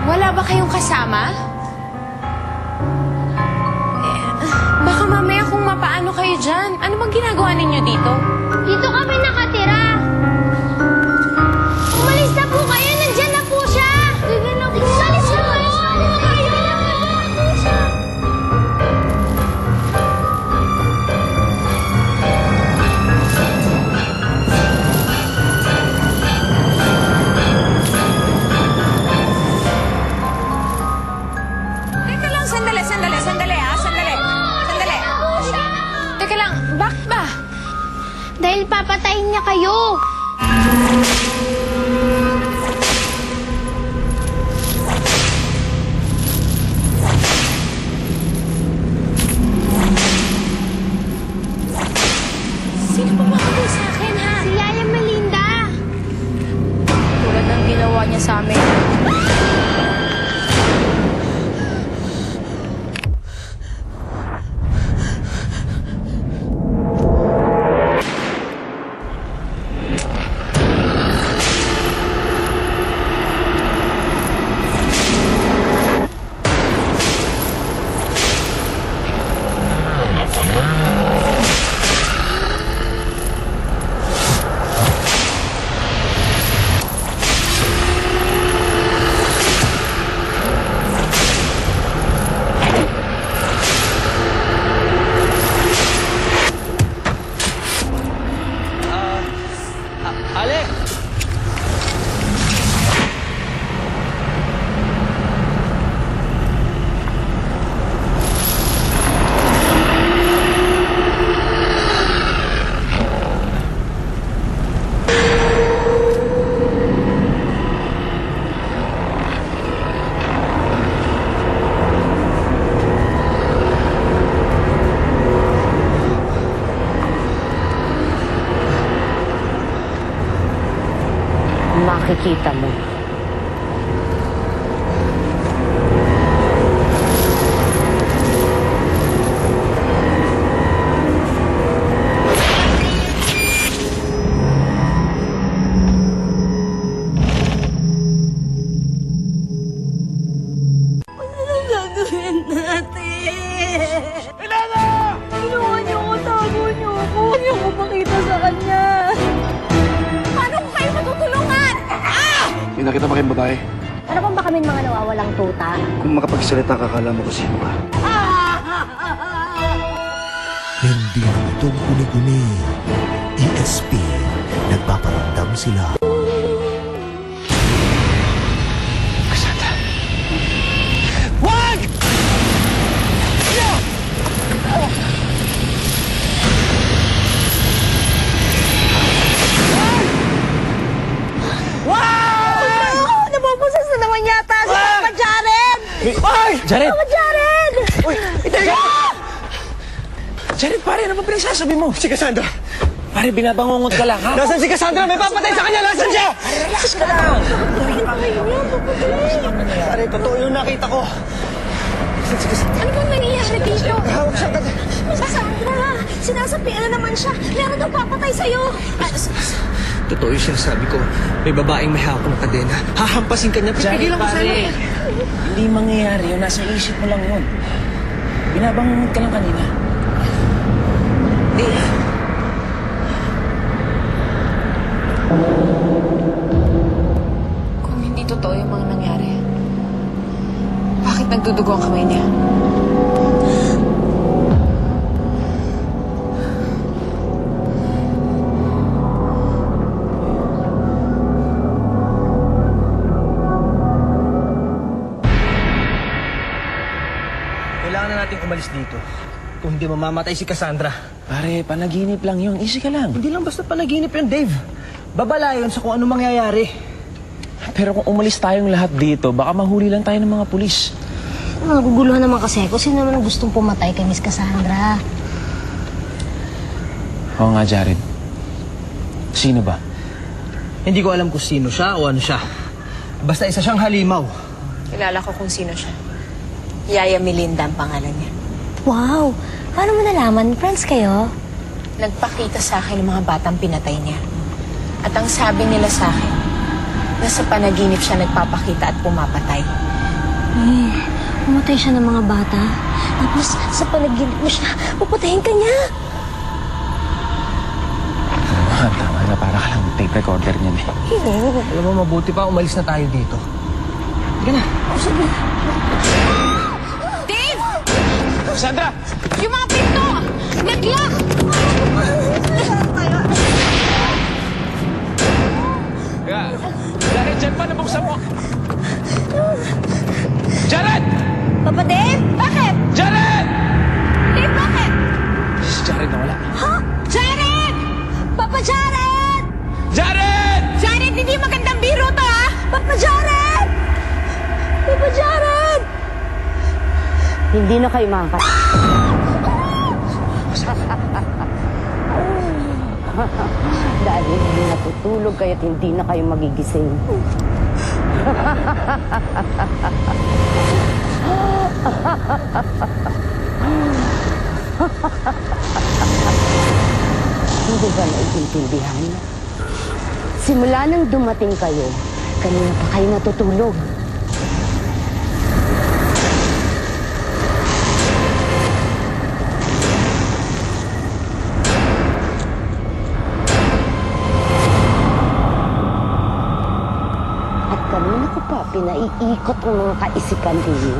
Wala ba kayong kasama? Baka mamaya kung mapaano kayo dyan. Ano bang ginagawa ninyo dito? Dito kami nakatira. Umalis na po kayo. Nandyan na po siya. Sige na po. Umalis na po. Teka lang, sandali. Teka lang, bakit ba? Dahil papatayin niya kayo. Sino pa makakabay sa akin, ha? Si Yaya Melinda. Tulad ng ginawa niya sa amin. Ale! Makikita mo. Anong gagawin natin? Elena! Ginawa niyo ko, tago niyo ako. Huwag niyo ko makita sa kanya. Paano ko kayo matutulungan? May nakita ba kayong babae? Ano bang ba kami mga nawawalang tuta? Kung makapagsalita ka, akala mo kung sino ka. Hindi na itong uni-uni. ESP, nagpaparamdam sila. Cassandra! Wag! Nabubusas na naman yata si Papa Jared! Ay! Jared! Papa Jared! Uy! Jared, pare, ano ba pinagsasabi mo? Si Cassandra! Pare, binabangungot ka lang, ha? Nasaan si Cassandra? May papatay sa kanya! Nasaan siya? Relax ka lang! Pare, totoo yung nakita ko. Nasaan si Cassandra? Ano bang nangyayari dito? Hawak siya, Cassandra, sinasabihan na naman siya. Meron daw papatay sa'yo. Totoo yung sinasabi ko. May babaeng may hawak ng kadena. Hahampasin ka niya. Pipigilan ko sa'yo. Hindi mangyayari yun. Nasa isip mo lang yun. Binabangungot ka lang kanina. Kung hindi totoo yung mga nangyari, bakit nagdudugo ang kamay niya? Kailangan na nating umalis dito. Kung hindi mamamatay si Cassandra. Pare, panaginip lang yun. Easy ka lang. Hindi lang basta panaginip yun, Dave. Babala yun sa kung ano mangyayari. Pero kung umalis tayong lahat dito, baka mahuli lang tayo ng mga pulis. Naguguluhan naman kasi ako. Sino naman ang gustong pumatay kay Miss Cassandra? Oo nga, Jared. Sino ba? Hindi ko alam kung sino siya o ano siya. Basta isa siyang halimaw. Kilala ko kung sino siya. Yaya Melinda ang pangalan niya. Wow! Paano mo nalaman? Friends kayo? Nagpakita sa akin ng mga batang pinatay niya. At ang sabi nila sa akin, nasa panaginip siya nagpapakita at pumapatay. Pumatay siya ng mga bata. Tapos, sa panaginip mo siya, papatayin ka niya. Tama na, para ka lang tape recorder niyan eh. Alam mo, mabuti pa umalis na tayo dito. Sige na. Dave! Cassandra! Yung mga pinto! Nag-lock! Jared, dyan pa, nabuksan mo! Jared! Papa Dave, bakit? Jared! Dave, bakit? Si Jared na wala. Ha? Jared! Papa Jared! Jared! Jared, hindi magandang biro to, ha? Papa Jared! Papa Jared! Hindi na kayo makakat... Dahil hindi natutulog kaya't hindi na kayo magigising. Hindi ba naiintindihan? Simula nang dumating kayo, kanina pa kayo natutulog. At kanina ko pa pinaiikot ang mga kaisipan ninyo.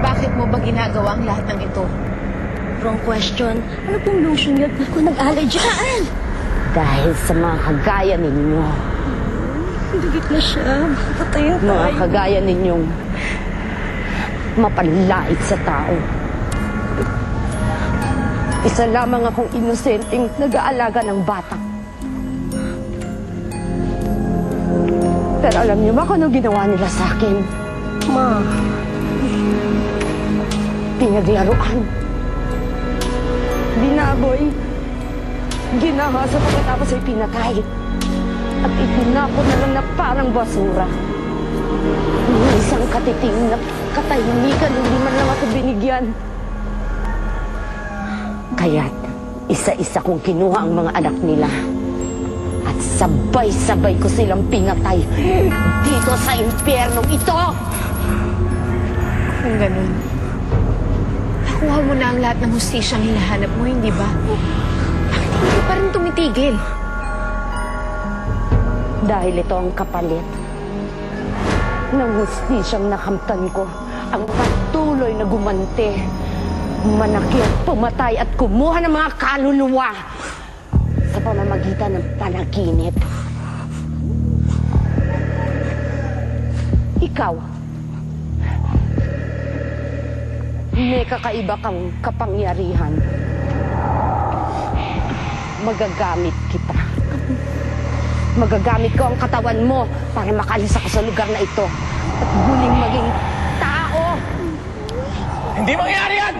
Bakit mo ba ginagawa ang lahat ng ito? Wrong question. Ano pong lotion yun? Ako nag-allergy. Saan? Dahil sa mga kagaya ninyo. Higit na siya. Patayin Mga tayo. kagaya ninyong mapanlait sa tao. Isa lamang akong inosenteng nag-aalaga ng bata. Pero alam niyo ba kung ano ginawa nila sa akin? Ma, Pinaglaruan. Binaboy. Ginahasa pagkatapos ay pinatay. At itinapon na lang na parang basura. Yung isang katiting na katahimikan, hindi man lang ako binigyan. Kaya't isa-isa kong kinuha ang mga anak nila. At sabay-sabay ko silang pinatay dito sa impyernong ito. Kung ganun, nakuha mo na ang lahat ng hustisyang hinahanap mo, hindi ba? Bakit hindi pa rin tumitigil? Dahil ito ang kapalit ng hustisyang nakamtan ko, ang patuloy na gumante, manakit, pumatay at kumuha ng mga kaluluwa sa pamamagitan ng panaginip. Ikaw, may kakaiba kang kapangyarihan. Magagamit kita. Magagamit ko ang katawan mo para makalis ako sa lugar na ito at muling maging tao. Hindi mangyayari yan!